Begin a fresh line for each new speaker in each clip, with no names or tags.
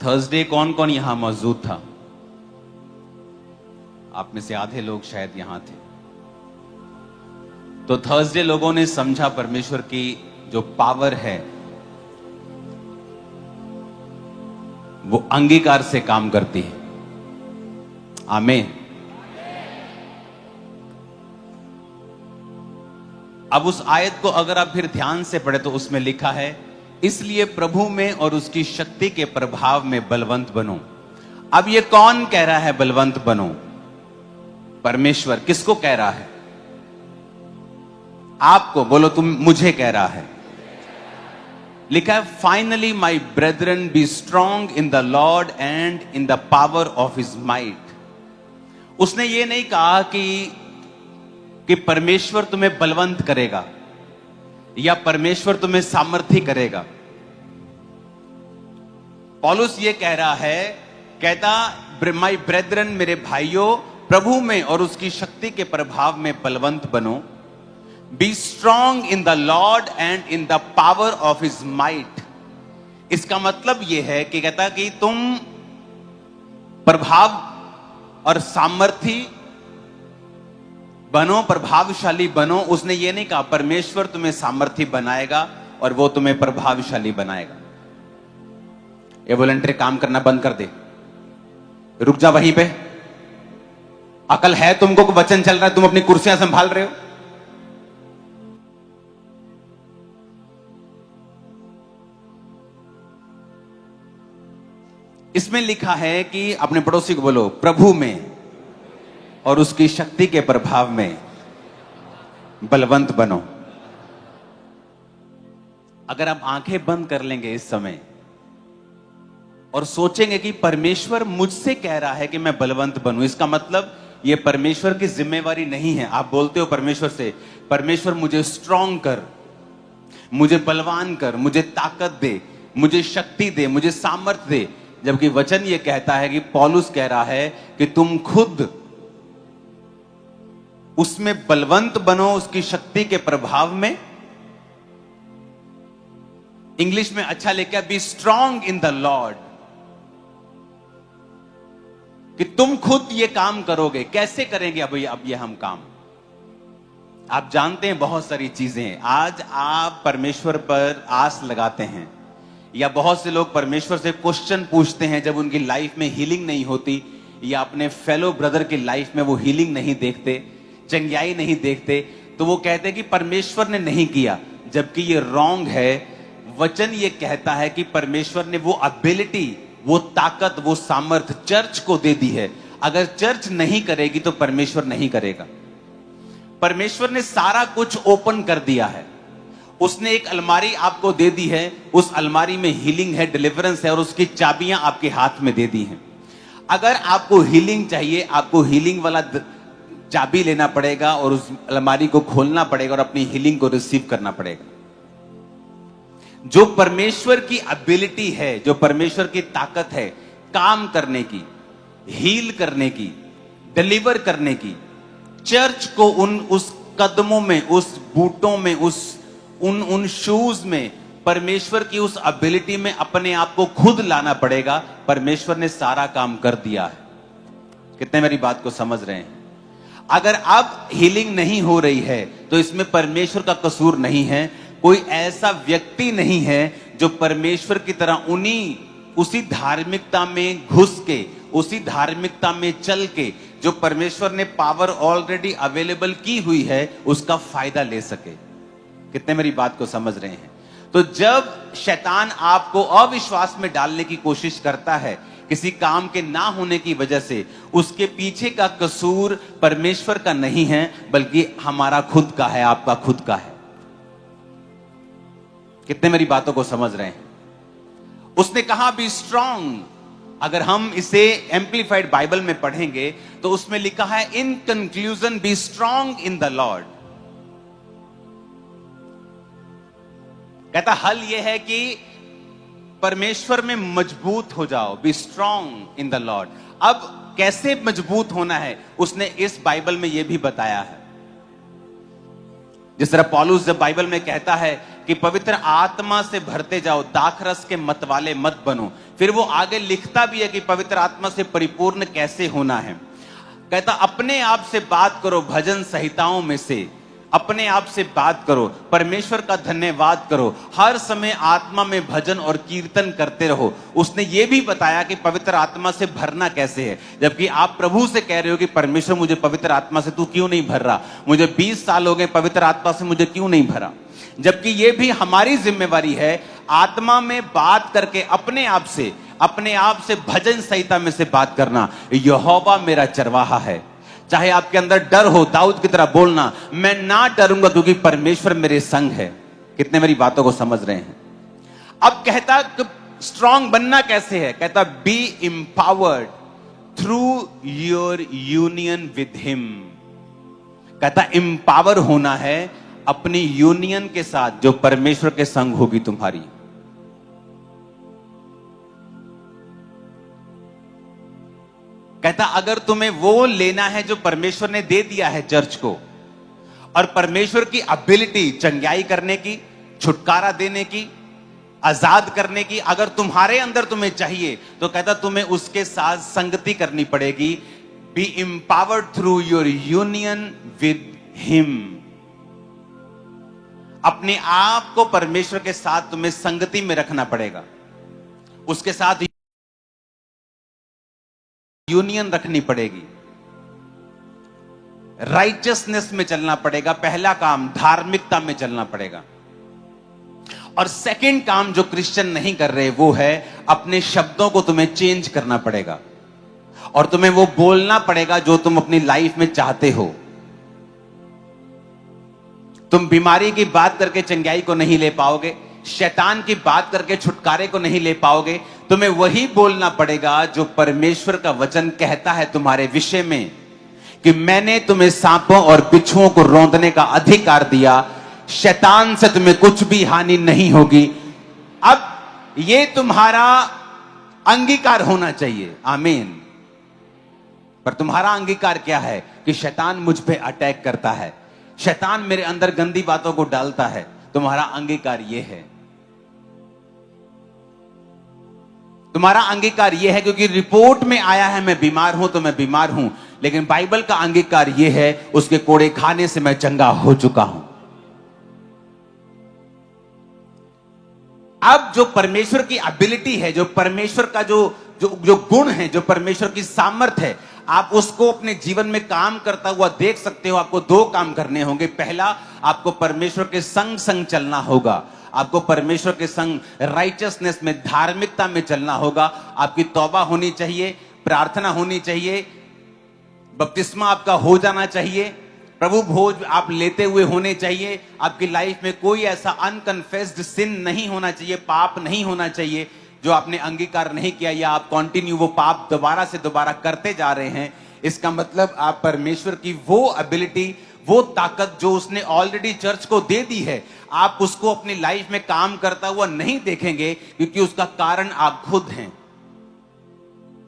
Thursday कौन कौन यहां मौजूद था? आप में से आधे लोग शायद यहां थे। तो थर्सडे लोगों ने समझा परमेश्वर की जो पावर है वो अंगीकार से काम करती है। आमीन। अब उस आयत को अगर आप फिर ध्यान से पढ़े तो उसमें लिखा है, इसलिए प्रभु में और उसकी शक्ति के प्रभाव में बलवंत बनो। अब ये कौन कह रहा है बलवंत बनो? परमेश्वर। किसको कह रहा है? आपको। बोलो तुम। मुझे कह रहा है। लिखा है, finally my brethren be strong in the Lord and in the power of his might. उसने ये नहीं कहा कि परमेश्वर तुम्हें बलवंत करेगा या परमेश्वर तुम्हें सामर्थ्य करेगा। पौलुस ये कह रहा है, कहता माई ब्रेदरन, मेरे भाइयों, प्रभु में और उसकी शक्ति के प्रभाव में बलवंत बनो। Be strong in the Lord and in the power of his might. इसका मतलब यह है कि कहता कि तुम प्रभाव और सामर्थ्य बनो, प्रभावशाली बनो। उसने ये नहीं कहा परमेश्वर तुम्हें सामर्थ्य बनाएगा और वो तुम्हें प्रभावशाली बनाएगा। ये वॉलंटरी काम करना बंद कर दे। रुक जा वहीं पे। अकल है तुमको? वचन चल रहा है, तुम अपनी कुर्सियां संभाल रहे हो। इसमें लिखा है कि अपने पड़ोसी को बोलो, प्रभु में और उसकी शक्ति के प्रभाव में बलवंत बनो। अगर आप आंखें बंद कर लेंगे इस समय और सोचेंगे कि परमेश्वर मुझसे कह रहा है कि मैं बलवंत बनूं, इसका मतलब यह परमेश्वर की जिम्मेवारी नहीं है। आप बोलते हो परमेश्वर से, परमेश्वर मुझे स्ट्रांग कर, मुझे बलवान कर, मुझे ताकत दे, मुझे शक्ति दे, मुझे सामर्थ्य दे। जबकि वचन यह कहता है कि पौलुस कह रहा है कि तुम खुद उसमें बलवंत बनो, उसकी शक्ति के प्रभाव में। इंग्लिश में अच्छा लिखा है, B strong in the Lord. कि तुम खुद ये काम करोगे। कैसे करेंगे अब ये हम काम? आप जानते हैं बहुत सारी चीजें। आज आप परमेश्वर पर आस लगाते हैं, या बहुत से लोग परमेश्वर से क्वेश्चन पूछते हैं जब उनकी लाइफ में हीलिंग नहीं होती, या अपने फेलो ब्रदर की लाइफ में वो हीलिंग नहीं देखते, चंगाई नहीं देखते, तो वो कहते हैं कि परमेश्वर ने नहीं किया। जबकि ये रॉन्ग है। वचन ये कहता है कि परमेश्वर ने वो एबिलिटी, वो ताकत, वो सामर्थ चर्च को दे दी है। अगर चर्च नहीं करेगी तो परमेश्वर नहीं करेगा। परमेश्वर ने सारा कुछ ओपन कर दिया है। उसने एक अलमारी आपको दे दी है, उस अलमारी में हीलिंग है, डिलीवरेंस है, और उसकी चाबियां आपके हाथ में दे दी हैं। अगर आपको हीलिंग चाहिए, आपको हीलिंग वाला चाबी लेना पड़ेगा और उस अलमारी को खोलना पड़ेगा और अपनी हीलिंग को रिसीव करना पड़ेगा। जो परमेश्वर की एबिलिटी है, जो परमेश्वर की ताकत है काम करने की, हील करने की, डिलीवर करने की, चर्च को उस कदमों में, उस बूटों में, उन शूज में, परमेश्वर की उस एबिलिटी में अपने आप को खुद लाना पड़ेगा। परमेश्वर ने सारा काम कर दिया है। कितने मेरी बात को समझ रहे हैं? अगर अब हीलिंग नहीं हो रही है तो इसमें परमेश्वर का कसूर नहीं है। कोई ऐसा व्यक्ति नहीं है जो परमेश्वर की तरह उसी धार्मिकता में घुस के, उसी धार्मिकता में चल के, जो परमेश्वर ने पावर ऑलरेडी अवेलेबल की हुई है, उसका फायदा ले सके। कितने मेरी बात को समझ रहे हैं? तो जब शैतान आपको अविश्वास में डालने की कोशिश करता है किसी काम के ना होने की वजह से, उसके पीछे का कसूर परमेश्वर का नहीं है, बल्कि हमारा खुद का है, आपका खुद का है। कितने मेरी बातों को समझ रहे हैं? उसने कहा बी स्ट्रांग। अगर हम इसे एम्प्लीफाइड बाइबल में पढ़ेंगे तो उसमें लिखा है, in conclusion B strong in the Lord. कहता हल यह है कि परमेश्वर में मजबूत हो जाओ। B strong in the Lord. अब कैसे मजबूत होना है उसने इस बाइबल में यह भी बताया है। जिस तरह पौलुस जब बाइबल में कहता है कि पवित्र आत्मा से भरते जाओ, दाखरस के मतवाले मत बनो। फिर वो आगे लिखता भी है कि पवित्र आत्मा से परिपूर्ण कैसे होना है। कहता अपने आप से बात करो, भजन संहिताओं में से अपने आप से बात करो, परमेश्वर का धन्यवाद करो, हर समय आत्मा में भजन और कीर्तन करते रहो। उसने ये भी बताया कि पवित्र आत्मा से भरना कैसे है, जबकि आप प्रभु से कह रहे हो कि परमेश्वर मुझे पवित्र आत्मा से तू क्यों नहीं भर रहा, मुझे 20 साल हो गए पवित्र आत्मा से मुझे क्यों नहीं भरा। जबकि ये भी हमारी जिम्मेवारी है, आत्मा में बात करके अपने आप से भजन संहिता में से बात करना। यहोवा मेरा चरवाहा है। चाहे आपके अंदर डर हो, दाऊद की तरह बोलना, मैं ना डरूंगा क्योंकि परमेश्वर मेरे संग है। कितने मेरी बातों को समझ रहे हैं। अब कहता स्ट्रांग बनना कैसे है, कहता B empowered through your union with him. कहता एम्पावर होना है अपनी यूनियन के साथ जो परमेश्वर के संग होगी तुम्हारी। कहता अगर तुम्हें वो लेना है जो परमेश्वर ने दे दिया है चर्च को, और परमेश्वर की एबिलिटी चंगाई करने की, छुटकारा देने की, आजाद करने की अगर तुम्हारे अंदर तुम्हें चाहिए, तो कहता तुम्हें उसके साथ संगति करनी पड़ेगी। B empowered through your union with him. अपने आप को परमेश्वर के साथ तुम्हें संगति में रखना पड़ेगा, उसके साथ यूनियन रखनी पड़ेगी, राइचियसनेस में चलना पड़ेगा। पहला काम धार्मिकता में चलना पड़ेगा। और सेकंड काम जो क्रिश्चियन नहीं कर रहे वो है अपने शब्दों को तुम्हें चेंज करना पड़ेगा, और तुम्हें वो बोलना पड़ेगा जो तुम अपनी लाइफ में चाहते हो। तुम बीमारी की बात करके चंगाई को नहीं ले पाओगे, शैतान की बात करके छुटकारे को नहीं ले पाओगे। तुम्हें वही बोलना पड़ेगा जो परमेश्वर का वचन कहता है तुम्हारे विषय में, कि मैंने तुम्हें सांपों और बिच्छुओं को रौंदने का अधिकार दिया, शैतान से तुम्हें कुछ भी हानि नहीं होगी। अब यह तुम्हारा अंगीकार होना चाहिए। आमीन। पर तुम्हारा अंगीकार क्या है कि शैतान मुझ पे अटैक करता है, शैतान मेरे अंदर गंदी बातों को डालता है। तुम्हारा अंगीकार यह है, तुम्हारा अंगीकार यह है, क्योंकि रिपोर्ट में आया है मैं बीमार हूं तो मैं बीमार हूं, लेकिन बाइबल का अंगीकार यह है उसके कोड़े खाने से मैं चंगा हो चुका हूं। अब जो परमेश्वर की एबिलिटी है, जो परमेश्वर का जो गुण है, जो परमेश्वर की सामर्थ्य है, आप उसको अपने जीवन में काम करता हुआ देख सकते हो। आपको दो काम करने होंगे। पहला, आपको परमेश्वर के संग संग चलना होगा। आपको परमेश्वर के संग राइचियसनेस में, धार्मिकता में चलना होगा। आपकी तौबा होनी चाहिए, प्रार्थना होनी चाहिए, बपतिस्मा आपका हो जाना चाहिए, प्रभु भोज आप लेते हुए होने चाहिए। आपकी लाइफ में कोई ऐसा अनकन्फेस्ड सिन नहीं होना चाहिए, पाप नहीं होना चाहिए जो आपने अंगीकार नहीं किया, या आप कंटिन्यू वो पाप दोबारा से दोबारा करते जा रहे हैं। इसका मतलब आप परमेश्वर की वो एबिलिटी, वो ताकत जो उसने ऑलरेडी चर्च को दे दी है, आप उसको अपनी लाइफ में काम करता हुआ नहीं देखेंगे, क्योंकि उसका कारण आप खुद हैं।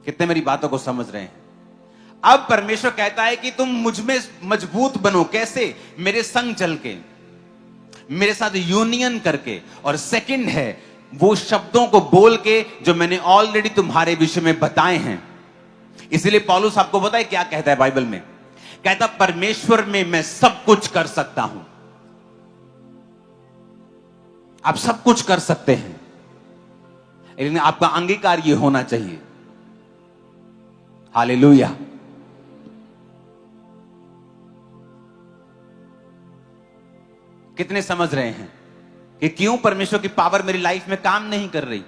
कितने मेरी बातों को समझ रहे हैं। अब परमेश्वर कहता है कि तुम मुझ में मजबूत बनो। कैसे? मेरे संग चल के, मेरे साथ यूनियन करके। और सेकंड है वो शब्दों को बोल के जो मैंने ऑलरेडी तुम्हारे विषय में बताए हैं। इसलिए पौलुस आपको पता है क्या कहता है बाइबल में? कहता परमेश्वर में मैं सब कुछ कर सकता हूं। आप सब कुछ कर सकते हैं, लेकिन आपका अंगीकार यह होना चाहिए। हालेलुया। कितने समझ रहे हैं कि क्यों परमेश्वर की पावर मेरी लाइफ में काम नहीं कर रही,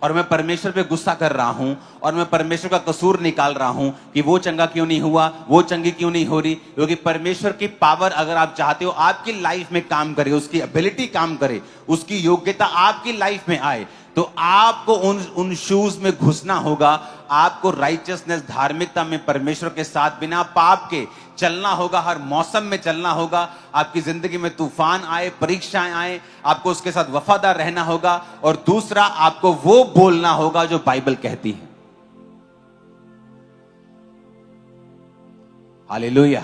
और मैं परमेश्वर पे गुस्सा कर रहा हूं, और मैं परमेश्वर का कसूर निकाल रहा हूं कि वो चंगा क्यों नहीं हुआ, वो चंगी क्यों नहीं हो रही। क्योंकि परमेश्वर की पावर अगर आप चाहते हो आपकी लाइफ में काम करे, उसकी एबिलिटी काम करे, उसकी योग्यता आपकी लाइफ में आए, तो आपको उन शूज में घुसना होगा। आपको राइचियसनेस, धार्मिकता में परमेश्वर के साथ बिना पाप के चलना होगा। हर मौसम में चलना होगा। आपकी जिंदगी में तूफान आए, परीक्षाएं आए, आपको उसके साथ वफादार रहना होगा। और दूसरा, आपको वो बोलना होगा जो बाइबल कहती है। हालेलुया।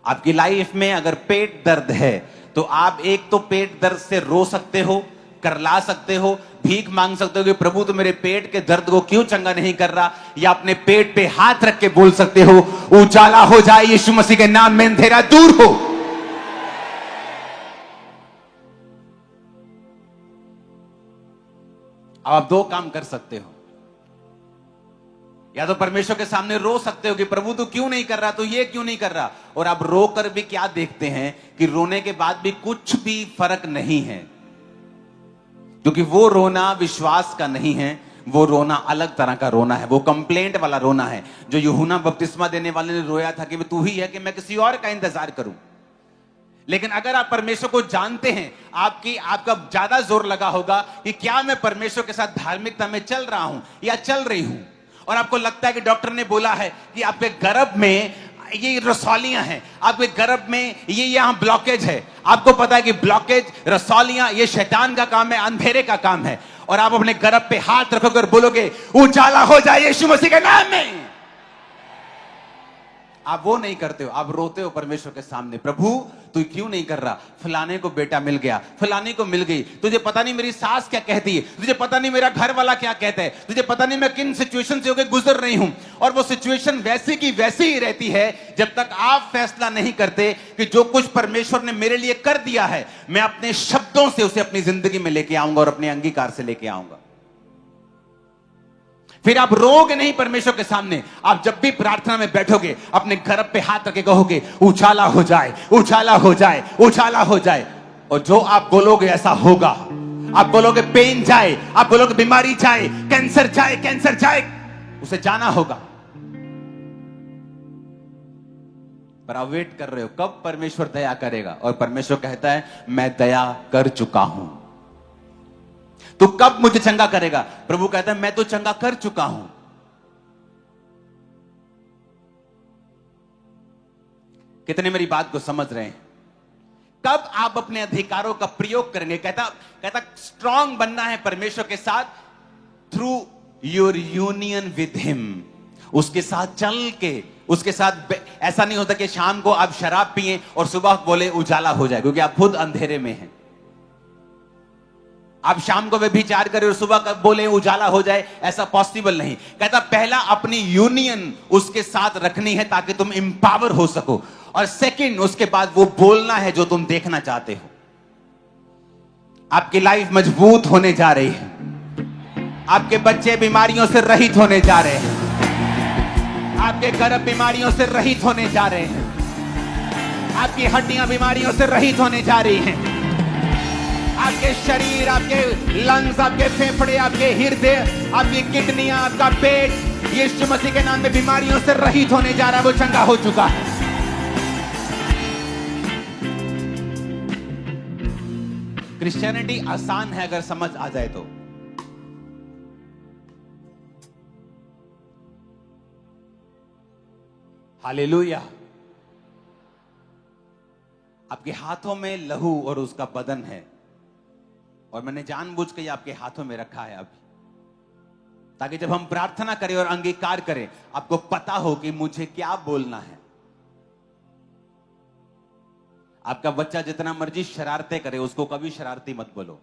आपकी लाइफ में अगर पेट दर्द है तो आप एक तो पेट दर्द से रो सकते हो, करला सकते हो, भीख मांग सकते हो कि प्रभु तो मेरे पेट के दर्द को क्यों चंगा नहीं कर रहा, या अपने पेट पे हाथ रख के बोल सकते हो उजाला हो जाए यीशु मसीह के नाम में, अंधेरा दूर हो। अब आप दो काम कर सकते हो, या तो परमेश्वर के सामने रो सकते हो कि प्रभु तू क्यों नहीं कर रहा, तो ये क्यों नहीं कर रहा, और आप रो कर भी क्या देखते हैं कि रोने के बाद भी कुछ भी फर्क नहीं है, क्योंकि वो रोना विश्वास का नहीं है, वो रोना अलग तरह का रोना है, वो कंप्लेंट वाला रोना है, जो यूहन्ना बपतिस्मा देने वाले ने रोया था कि तू ही है कि मैं किसी और का इंतजार करूं। लेकिन अगर आप परमेश्वर को जानते हैं, आपका ज्यादा जोर लगा होगा कि क्या मैं परमेश्वर के साथ धार्मिकता में चल रहा हूं या चल रही हूं, और आपको लगता है कि डॉक्टर ने बोला है कि आपके गर्भ में ये रसौलियां हैं, आपके गर्भ में ये यहां ब्लॉकेज है, आपको पता है कि ब्लॉकेज, रसौलियां ये शैतान का काम है, अंधेरे का काम है, और आप अपने गर्भ पे हाथ रखोगे और बोलोगे उजाला हो जाए यीशु मसीह के नाम में। आप वो नहीं करते हो, आप रोते हो परमेश्वर के सामने, प्रभु तू क्यों नहीं कर रहा, फलाने को बेटा मिल गया, फलाने को मिल गई, तुझे पता नहीं मेरी सास क्या कहती है, तुझे पता नहीं मेरा घर वाला क्या कहता है, तुझे पता नहीं मैं किन सिचुएशन से होकर गुजर रही हूं, और वो सिचुएशन वैसी की वैसी ही रहती है जब तक आप फैसला नहीं करते कि जो कुछ परमेश्वर ने मेरे लिए कर दिया है मैं अपने शब्दों से उसे अपनी जिंदगी में लेके आऊंगा और अपने अंगीकार से लेके आऊंगा। फिर आप रोगे नहीं परमेश्वर के सामने, आप जब भी प्रार्थना में बैठोगे अपने गर्भ पे हाथ रखे कहोगे उछाला हो जाए, उछाला हो जाए, उछाला हो जाए, और जो आप बोलोगे ऐसा होगा। आप बोलोगे पेन जाए, आप बोलोगे बीमारी जाए, कैंसर जाए, कैंसर जाए, उसे जाना होगा। पर आप वेट कर रहे हो कब परमेश्वर दया करेगा, और परमेश्वर कहता है मैं दया कर चुका हूं, तो कब मुझे चंगा करेगा। प्रभु कहता है मैं तो चंगा कर चुका हूं। कितने मेरी बात को समझ रहे हैं। कब आप अपने अधिकारों का प्रयोग करेंगे। कहता स्ट्रांग बनना है परमेश्वर के साथ through your union with him, उसके साथ चल के, उसके साथ। ऐसा नहीं होता कि शाम को आप शराब पिए और सुबह बोले उजाला हो जाए, क्योंकि आप खुद अंधेरे में हैं। आप शाम को व्यभिचार करें और सुबह कब बोले उजाला हो जाए, ऐसा पॉसिबल नहीं। कहता पहला अपनी यूनियन उसके साथ रखनी है ताकि तुम इंपावर हो सको, और सेकंड उसके बाद वो बोलना है जो तुम देखना चाहते हो। आपकी लाइफ मजबूत होने जा रही है, आपके बच्चे बीमारियों से रहित होने जा रहे हैं, आपके गर्भ बीमारियों से रहित होने जा रहे हैं, आपकी हड्डियां बीमारियों से रहित होने जा रही हैं, आपके शरीर, आपके लंग्स, आपके फेफड़े, आपके हृदय, आपकी किडनियां, आपका पेट यीशु मसीह के नाम में बीमारियों से रहित होने जा रहा है, वो चंगा हो चुका है। क्रिश्चियनिटी आसान है अगर समझ आ जाए तो। हालेलुया। आपके हाथों में लहू और उसका बदन है, और मैंने जानबूझ के आपके हाथों में रखा है अभी, ताकि जब हम प्रार्थना करें और अंगीकार करें आपको पता हो कि मुझे क्या बोलना है। आपका बच्चा जितना मर्जी शरारतें करे उसको कभी शरारती मत बोलो,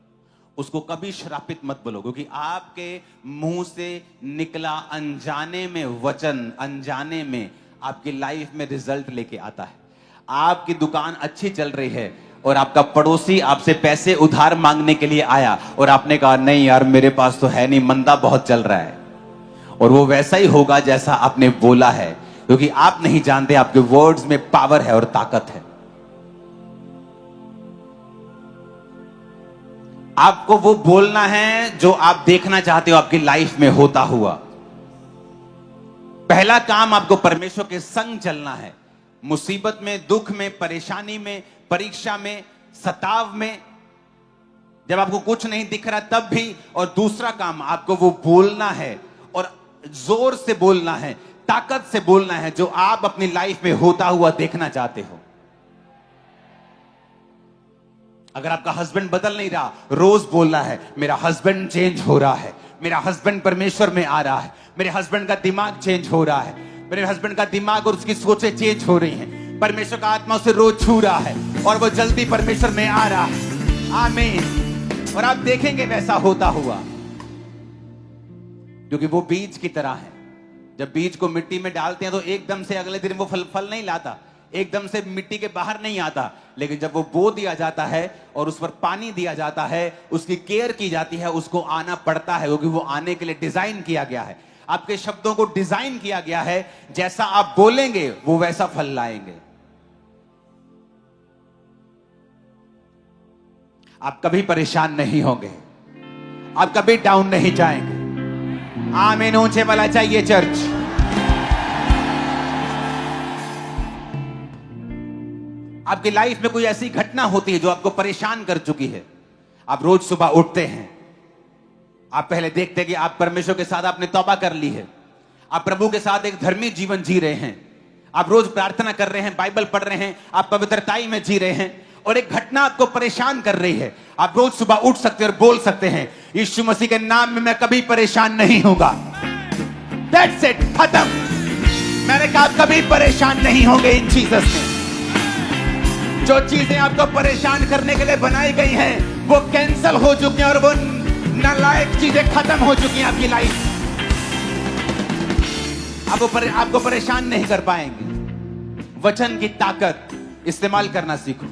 उसको कभी श्रापित मत बोलो, क्योंकि आपके मुंह से निकला अनजाने में वचन अनजाने में आपकी लाइफ में रिजल्ट लेके आता है। आपकी दुकान अच्छी चल रही है और आपका पड़ोसी आपसे पैसे उधार मांगने के लिए आया और आपने कहा नहीं यार मेरे पास तो है नहीं, मंदा बहुत चल रहा है, और वो वैसा ही होगा जैसा आपने बोला है, क्योंकि आप नहीं जानते आपके वर्ड्स में पावर है और ताकत है। आपको वो बोलना है जो आप देखना चाहते हो आपकी लाइफ में होता हुआ। पहला काम आपको परमेश्वर के संग चलना है, मुसीबत में, दुख में, परेशानी में, परीक्षा में, सताव में, जब आपको कुछ नहीं दिख रहा तब भी। और दूसरा काम आपको वो बोलना है, और जोर से बोलना है, ताकत से बोलना है जो आप अपनी लाइफ में होता हुआ देखना चाहते हो। अगर आपका हस्बैंड बदल नहीं रहा, रोज बोलना है मेरा हस्बैंड चेंज हो रहा है, मेरा हस्बैंड परमेश्वर में आ रहा है, मेरे हस्बैंड का दिमाग चेंज हो रहा है, मेरे हस्बैंड का दिमाग और उसकी सोचें चेंज हो रही हैं, परमेश्वर का आत्मा उसे रोज छू रहा है। और वो जल्दी परमेश्वर में आ रहा है। आमीन। और आप देखेंगे वैसा होता हुआ, क्योंकि वो बीज की तरह है। जब बीज को मिट्टी में डालते हैं तो एकदम से अगले दिन वो फल नहीं लाता, एकदम से मिट्टी के बाहर नहीं आता। लेकिन जब वो बो दिया जाता है और उस पर पानी दिया जाता है, उसकी केयर की जाती है, उसको आना पड़ता है, क्योंकि वो आने के लिए डिजाइन किया गया है। आपके शब्दों को डिजाइन किया गया है, जैसा आप बोलेंगे वो वैसा फल लाएंगे। आप कभी परेशान नहीं होंगे, आप कभी डाउन नहीं जाएंगे। आमीन। ऊंचे वाला चाहिए चर्च। आपकी लाइफ में कोई ऐसी घटना होती है जो आपको परेशान कर चुकी है। आप रोज सुबह उठते हैं, आप पहले देखते हैं कि आप परमेश्वर के साथ आपने तौबा कर ली है, आप प्रभु के साथ एक धर्मी जीवन जी रहे हैं, आप रोज प्रार्थना कर रहे हैं, बाइबल पढ़ रहे हैं, आप पवित्रताई में जी रहे हैं, और एक घटना आपको परेशान कर रही है। आप रोज सुबह उठ सकते हैं और बोल सकते हैं, यीशु मसीह के नाम में मैं कभी परेशान नहीं होगा। That's it, खत्म। मैंने कहा कभी परेशान नहीं होंगे इन जीसस में। जो चीजें आपको परेशान करने के लिए बनाई गई हैं वो कैंसल हो चुकी हैं और वो नालायक चीजें खत्म हो चुकी हैं आपकी लाइफ। आपको परेशान नहीं कर पाएंगे। वचन की ताकत इस्तेमाल करना सीखो।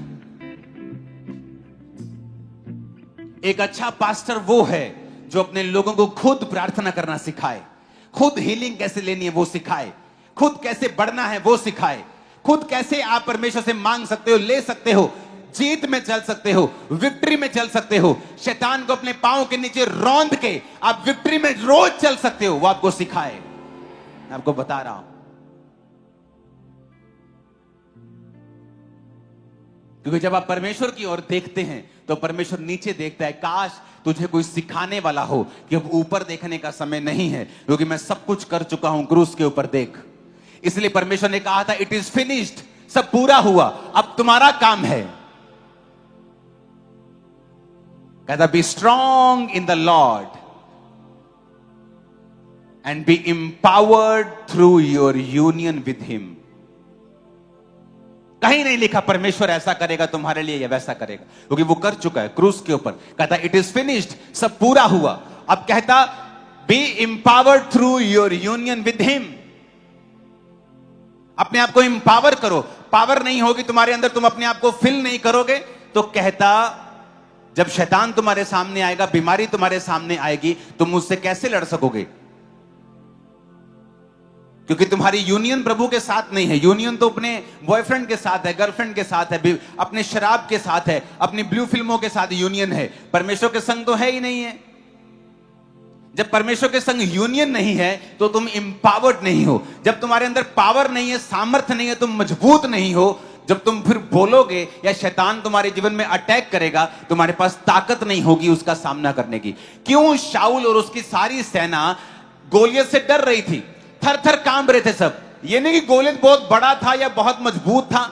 एक अच्छा पास्टर वो है जो अपने लोगों को खुद प्रार्थना करना सिखाए, खुद हीलिंग कैसे लेनी है वो सिखाए, खुद कैसे बढ़ना है वो सिखाए, खुद कैसे आप परमेश्वर से मांग सकते हो, ले सकते हो, जीत में चल सकते हो, विक्ट्री में चल सकते हो, शैतान को अपने पांव के नीचे रौंद के आप विक्ट्री में रोज चल सकते हो, वो आपको सिखाए। मैं आपको बता रहा हूं, क्योंकि जब आप परमेश्वर की ओर देखते हैं तो परमेश्वर नीचे देखता है। काश तुझे कोई सिखाने वाला हो कि अब ऊपर देखने का समय नहीं है, क्योंकि मैं सब कुछ कर चुका हूं, क्रूस के ऊपर देख। इसलिए परमेश्वर ने कहा था इट इज फिनिश्ड, सब पूरा हुआ, अब तुम्हारा काम है। कहता be strong in the Lord and B empowered through your union with him. कहीं नहीं लिखा परमेश्वर ऐसा करेगा तुम्हारे लिए या वैसा करेगा, क्योंकि वो कर चुका है क्रूस के ऊपर। कहता इट इज फिनिश्ड, सब पूरा हुआ। अब कहता B empowered through your union with him. अपने आप को एम्पावर करो। पावर नहीं होगी तुम्हारे अंदर, तुम अपने आप को फिल नहीं करोगे, तो कहता जब शैतान तुम्हारे सामने आएगा, बीमारी तुम्हारे सामने आएगी, तुम उससे कैसे लड़ सकोगे? क्योंकि तुम्हारी यूनियन प्रभु के साथ नहीं है। यूनियन तो अपने बॉयफ्रेंड के साथ है, गर्लफ्रेंड के साथ है, अपने शराब के साथ है, अपनी ब्लू फिल्मों के साथ यूनियन है। परमेश्वर के संग तो है ही नहीं है। जब परमेश्वर के संग यूनियन नहीं है तो तुम एम्पावर्ड नहीं हो। जब तुम्हारे अंदर पावर नहीं है, सामर्थ्य नहीं है, तुम मजबूत नहीं हो। जब तुम फिर बोलोगे या शैतान तुम्हारे जीवन में अटैक करेगा, तुम्हारे पास ताकत नहीं होगी उसका सामना करने की। क्यों शाऊल और उसकी सारी सेना गोलियत से डर रही थी, थर थर कांप रहे थे सब। ये नहीं कि गोलियत बहुत बड़ा था या बहुत मजबूत था,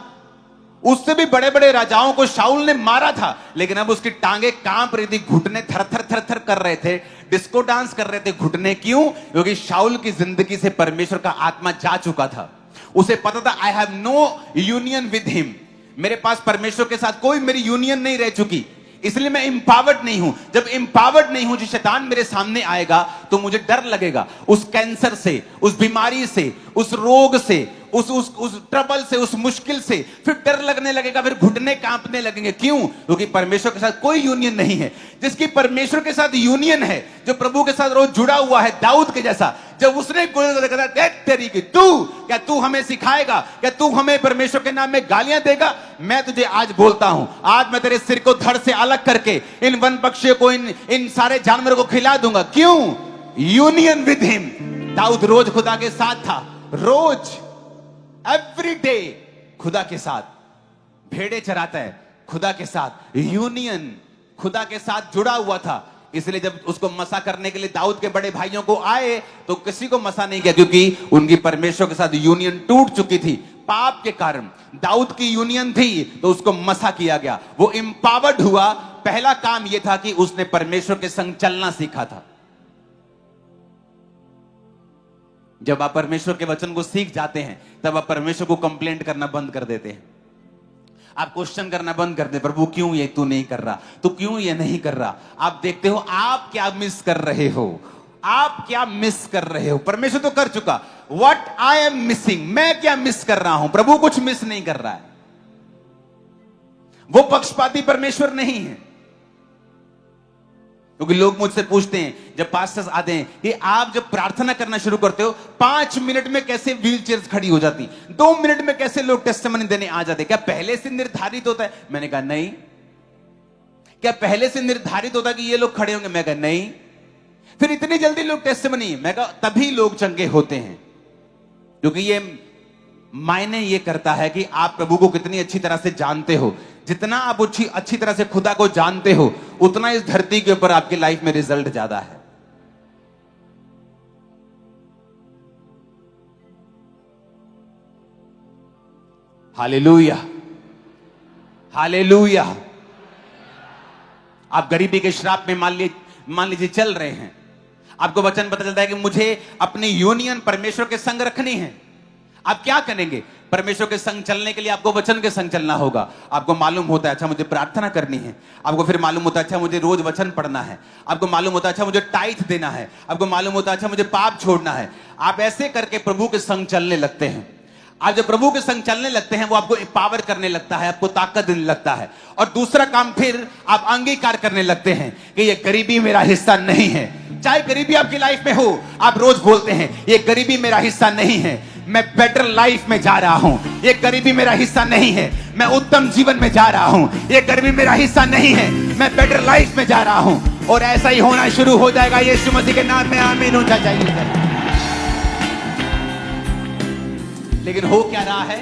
उससे भी बड़े बड़े राजाओं को शाऊल ने मारा था, लेकिन अब उसकी टांगे कांप रही थी, घुटने थर थर थर थर कर रहे थे, डिस्को डांस कर रहे थे घुटने। क्यों? क्योंकि शाऊल की जिंदगी से परमेश्वर का आत्मा जा चुका था। उसे पता था I have no union with him, मेरे पास परमेश्वर के साथ कोई मेरी यूनियन नहीं रह चुकी, इसलिए मैं एम्पावर्ड नहीं हूं। जब एम्पावर्ड नहीं हूं, जो शैतान मेरे सामने आएगा तो मुझे डर लगेगा उस कैंसर से, उस बीमारी से, उस रोग से, उस ट्रबल से, उस मुश्किल से। फिर डर लगने लगेगा, फिर घुटने कांपने लगेंगे। क्यों? क्योंकि परमेश्वर के साथ कोई यूनियन नहीं है। जिसकी परमेश्वर के साथ यूनियन है, जो प्रभु के साथ रोज जुड़ा हुआ है, दाऊद के जैसा, जब उसने तेरी की तू हमें सिखाएगा, क्या तू हमें परमेश्वर के नाम में गालियां देगा? मैं तुझे आज बोलता हूं, आज मैं तेरे सिर को धड़ से अलग करके इन वन पक्षियों को, इन सारे जानवरों को खिला दूंगा। क्यों? Union with him. दाऊद रोज खुदा के साथ था, रोज एवरी डे खुदा के साथ, भेड़े चराता है खुदा के साथ, यूनियन खुदा के साथ जुड़ा हुआ था। इसलिए जब उसको मसा करने के लिए दाऊद के बड़े भाइयों को आए तो किसी को मसा नहीं किया, क्योंकि उनकी परमेश्वर के साथ यूनियन टूट चुकी थी पाप के कारण। दाऊद की यूनियन थी तो उसको मसा किया गया, वो एम्पावर्ड हुआ। पहला काम यह था कि उसने परमेश्वर के संग चलना सीखा था। जब आप परमेश्वर के वचन को सीख जाते हैं तब आप परमेश्वर को कंप्लेंट करना बंद कर देते हैं। आप क्वेश्चन करना बंद कर दे, प्रभु क्यों ये तू नहीं कर रहा, तू क्यों ये नहीं कर रहा। आप देखते हो आप क्या मिस कर रहे हो, आप क्या मिस कर रहे हो। परमेश्वर तो कर चुका, व्हाट आई एम मिसिंग, मैं क्या मिस कर रहा हूं। प्रभु कुछ मिस नहीं कर रहा है, वो पक्षपाती परमेश्वर नहीं है। क्योंकि लोग मुझसे पूछते हैं जब पास्टर्स आते हैं कि आप जब प्रार्थना करना शुरू करते हो 5 मिनट में कैसे व्हील चेयर खड़ी हो जाती, 2 मिनट में कैसे लोग टेस्टिमनी देने आ जाते, क्या पहले से निर्धारित होता है। मैंने कहा नहीं। क्या पहले से निर्धारित होता कि ये लोग खड़े होंगे। मैं कहा नहीं। फिर इतनी जल्दी लोग टेस्टिमनी, मैं कहा तभी लोग चंगे होते हैं, क्योंकि ये मायने ये करता है कि आप प्रभु को कितनी अच्छी तरह से जानते हो। जितना आप अच्छी तरह से खुदा को जानते हो उतना इस धरती के ऊपर आपकी लाइफ में रिजल्ट ज्यादा है। Hallelujah, hallelujah. आप गरीबी के श्राप में मान लीजिए चल रहे हैं, आपको वचन पता चलता है कि मुझे अपनी यूनियन परमेश्वर के संग रखनी है। आप क्या करेंगे। परमेश्वर के संग चलने के लिए आपको वचन के संग चलना होगा। आपको मालूम होता है अच्छा मुझे प्रार्थना करनी है, आपको फिर मालूम होता है अच्छा मुझे रोज वचन पढ़ना है, आपको मालूम होता है अच्छा मुझे टाइथ देना है, आपको मालूम होता है अच्छा मुझे पाप छोड़ना है। आप ऐसे करके प्रभु के संग चलने लगते हैं। आज जब प्रभु के संग चलने लगते हैं वो आपको एम्पावर करने लगता है, आपको ताकत देने लगता है। और दूसरा काम फिर आप अंगीकार करने लगते हैं कि ये गरीबी मेरा हिस्सा नहीं है। चाहे गरीबी आपकी लाइफ में हो, आप रोज बोलते हैं ये गरीबी मेरा हिस्सा नहीं है, मैं बेटर लाइफ में जा रहा हूं। ये गरीबी मेरा हिस्सा नहीं है, मैं उत्तम जीवन में जा रहा हूं। ये गरीबी मेरा हिस्सा नहीं है, मैं बेटर लाइफ में जा रहा हूं। और ऐसा ही होना शुरू हो जाएगा यीशु मसीह के नाम में। आमीन। ऊंचा चाहिए। लेकिन हो क्या रहा है,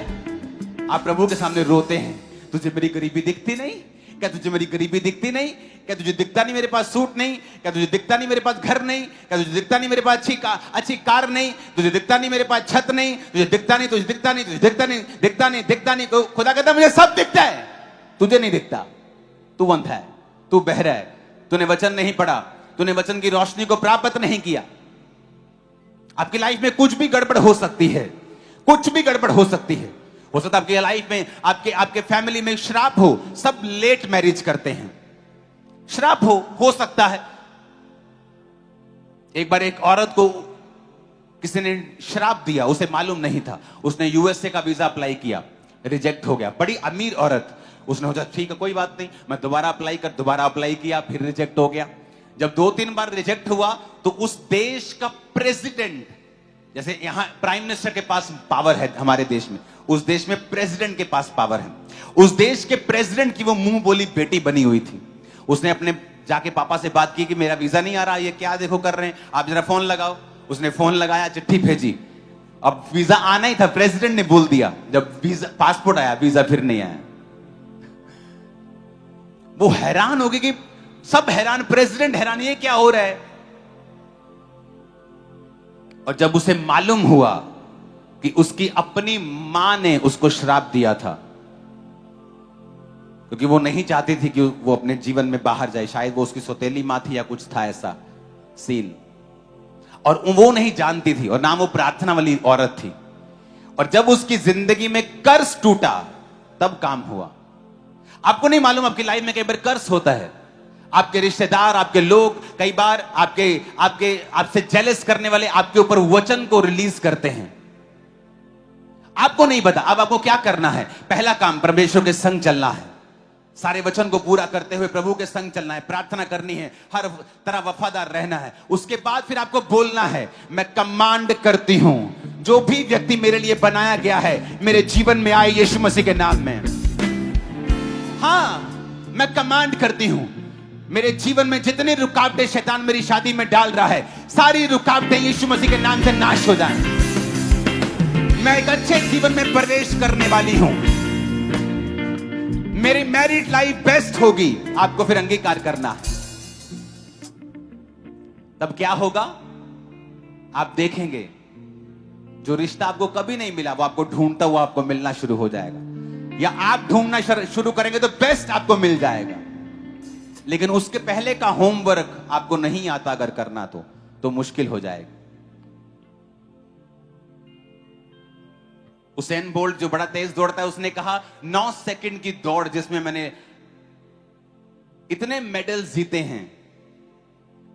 आप प्रभु के सामने रोते हैं, तुझे मेरी गरीबी दिखती नहीं क्या, तुझे मेरी गरीबी दिखती नहीं क्या, तुझे दिखता नहीं मेरे पास सूट नहीं क्या, तुझे दिखता नहीं मेरे पास घर नहीं क्या, तुझे दिखता नहीं मेरे पास अच्छी कार नहीं, तुझे दिखता नहीं मेरे पास छत नहीं, तुझे दिखता नहीं, तुझे दिखता नहीं, तुझे दिखता नहीं, दिखता नहीं, दिखता नहीं। खुदा कहता मुझे सब दिखता है, तुझे नहीं दिखता। तू अंधा है, तू बहरा है, तूने वचन नहीं पढ़ा, तूने वचन की रोशनी को प्राप्त नहीं किया। आपकी लाइफ में कुछ भी गड़बड़ हो सकती है, कुछ भी गड़बड़ हो सकती है। हो सकता है आपकी लाइफ में आपके फैमिली में श्राप हो, सब लेट मैरिज करते हैं, श्राप हो सकता है। एक बार एक औरत को किसी ने श्राप दिया, उसे मालूम नहीं था। उसने यूएसए का वीजा अप्लाई किया, रिजेक्ट हो गया। बड़ी अमीर औरत, उसने सोचा ठीक है कोई बात नहीं, मैं दोबारा अप्लाई किया, फिर रिजेक्ट हो गया। जब 2-3 बार रिजेक्ट हुआ तो उस देश का प्रेसिडेंट, जैसे यहां प्राइम मिनिस्टर के पास पावर है हमारे देश में, उस देश में प्रेसिडेंट के पास पावर है। उस देश के प्रेसिडेंट की वो मुंह बोली बेटी बनी हुई थी। उसने अपने जाके पापा से बात की कि मेरा वीजा नहीं आ रहा, ये क्या देखो कर रहे हैं, आप जरा फोन लगाओ। उसने फोन लगाया, चिट्ठी भेजी। अब वीजा आना ही था, प्रेसिडेंट ने बोल दिया। जब वीजा पासपोर्ट आया, वीजा फिर नहीं आया। वो हैरान हो गई कि सब हैरान, प्रेसिडेंट हैरान, ये क्या हो रहा है। और जब उसे मालूम हुआ कि उसकी अपनी मां ने उसको श्राप दिया था, क्योंकि वो नहीं चाहती थी कि वो अपने जीवन में बाहर जाए, शायद वो उसकी सौतेली मां थी या कुछ था ऐसा सीन, और वो नहीं जानती थी, और ना वो प्रार्थना वाली औरत थी। और जब उसकी जिंदगी में कर्ज टूटा तब काम हुआ। आपको नहीं मालूम आपकी लाइफ में कई बार कर्ज होता है। आपके रिश्तेदार, आपके लोग कई बार आपसे जेलस करने वाले आपके ऊपर वचन को रिलीज करते हैं, आपको नहीं पता। अब आपको क्या करना है, पहला काम परमेश्वर के संग चलना है, सारे वचन को पूरा करते हुए प्रभु के संग चलना है, प्रार्थना करनी है, हर तरह वफादार रहना है। उसके बाद फिर आपको बोलना है, मैं कमांड करती हूं जो भी व्यक्ति मेरे लिए बनाया गया है मेरे जीवन में आए यीशु मसीह के नाम में। हां, मैं कमांड करती हूं मेरे जीवन में जितनी रुकावटें शैतान मेरी शादी में डाल रहा है, सारी रुकावटें यीशु मसीह के नाम से नाश हो जाएं। मैं एक अच्छे जीवन में प्रवेश करने वाली हूं, मेरी मैरिड लाइफ बेस्ट होगी। आपको फिर अंगीकार करना है। तब क्या होगा, आप देखेंगे जो रिश्ता आपको कभी नहीं मिला वो आपको ढूंढता हुआ आपको मिलना शुरू हो जाएगा, या आप ढूंढना शुरू करेंगे तो बेस्ट आपको मिल जाएगा। लेकिन उसके पहले का होमवर्क आपको नहीं आता अगर करना तो मुश्किल हो जाएगा। उसेन बोल्ट जो बड़ा तेज दौड़ता है, उसने कहा 9 सेकंड की दौड़ जिसमें मैंने इतने मेडल जीते हैं,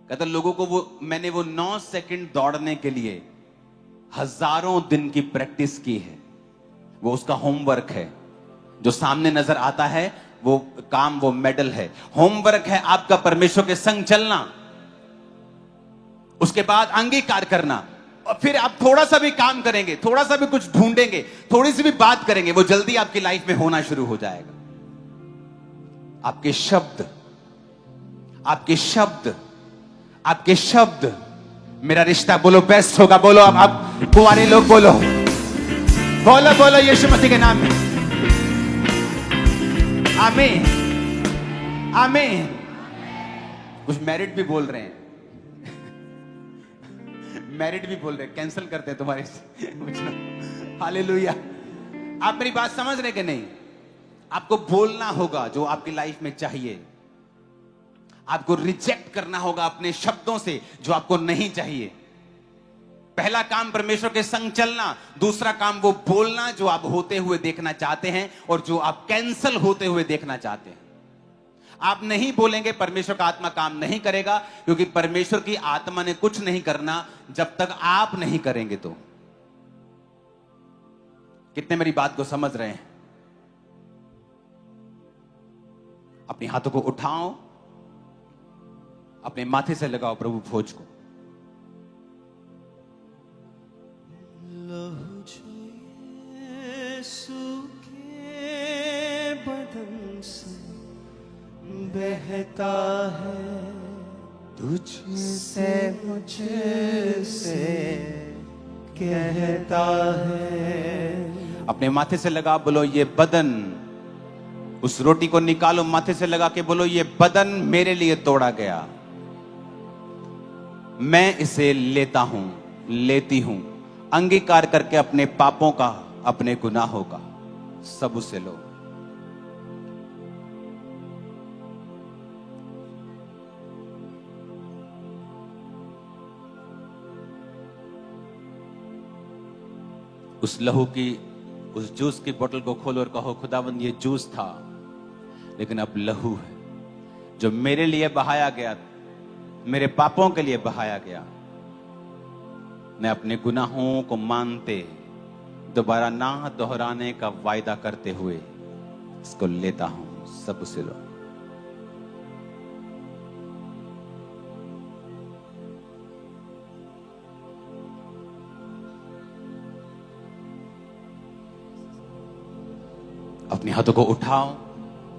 कहता लोगों को मैंने वो 9 सेकंड दौड़ने के लिए हजारों दिन की प्रैक्टिस की है। वो उसका होमवर्क है। जो सामने नजर आता है वो काम, वो मेडल है। होमवर्क है आपका परमेश्वर के संग चलना, उसके बाद अंगीकार करना, और फिर आप थोड़ा सा भी काम करेंगे, थोड़ा सा भी कुछ ढूंढेंगे, थोड़ी सी भी बात करेंगे, वो जल्दी आपकी लाइफ में होना शुरू हो जाएगा। आपके शब्द, आपके शब्द, आपके शब्द, मेरा रिश्ता बोलो बेस्ट होगा। बोलो अब आप कुंवारे लोग बोलो, बोलो बोलो यीशु मसीह के नाम में। आमीन, आमीन। कुछ मैरिड भी बोल रहे हैं, मैरिड भी बोल रहे हैं, कैंसिल करते हैं तुम्हारे हालेलुया। आप मेरी बात समझ रहे कि नहीं? आपको बोलना होगा जो आपकी लाइफ में चाहिए। आपको रिजेक्ट करना होगा अपने शब्दों से जो आपको नहीं चाहिए। पहला काम परमेश्वर के संग चलना, दूसरा काम वो बोलना जो आप होते हुए देखना चाहते हैं और जो आप कैंसल होते हुए देखना चाहते हैं। आप नहीं बोलेंगे, परमेश्वर का आत्मा काम नहीं करेगा, क्योंकि परमेश्वर की आत्मा ने कुछ नहीं करना जब तक आप नहीं करेंगे। तो कितने मेरी बात को समझ रहे हैं? अपने हाथों को उठाओ, अपने माथे से लगाओ प्रभु भोज को।
लहू जो यीशु के बदन से बहता है, तुझसे मुझसे कहता है।
अपने माथे से लगा, बोलो ये बदन, उस रोटी को निकालो, माथे से लगा के बोलो ये बदन मेरे लिए तोड़ा गया, मैं इसे लेता हूं, लेती हूं। अंगीकार करके अपने पापों का, अपने गुनाहों का सब उसे लो। उस लहू की, उस जूस की बोतल को खोलो और कहो खुदावंद ये जूस था, लेकिन अब लहू है जो मेरे लिए बहाया गया, मेरे पापों के लिए बहाया गया। मैं अपने गुनाहों को मानते, दोबारा ना दोहराने का वायदा करते हुए इसको लेता हूं। सब उसे लो। अपने हाथों को उठाओ,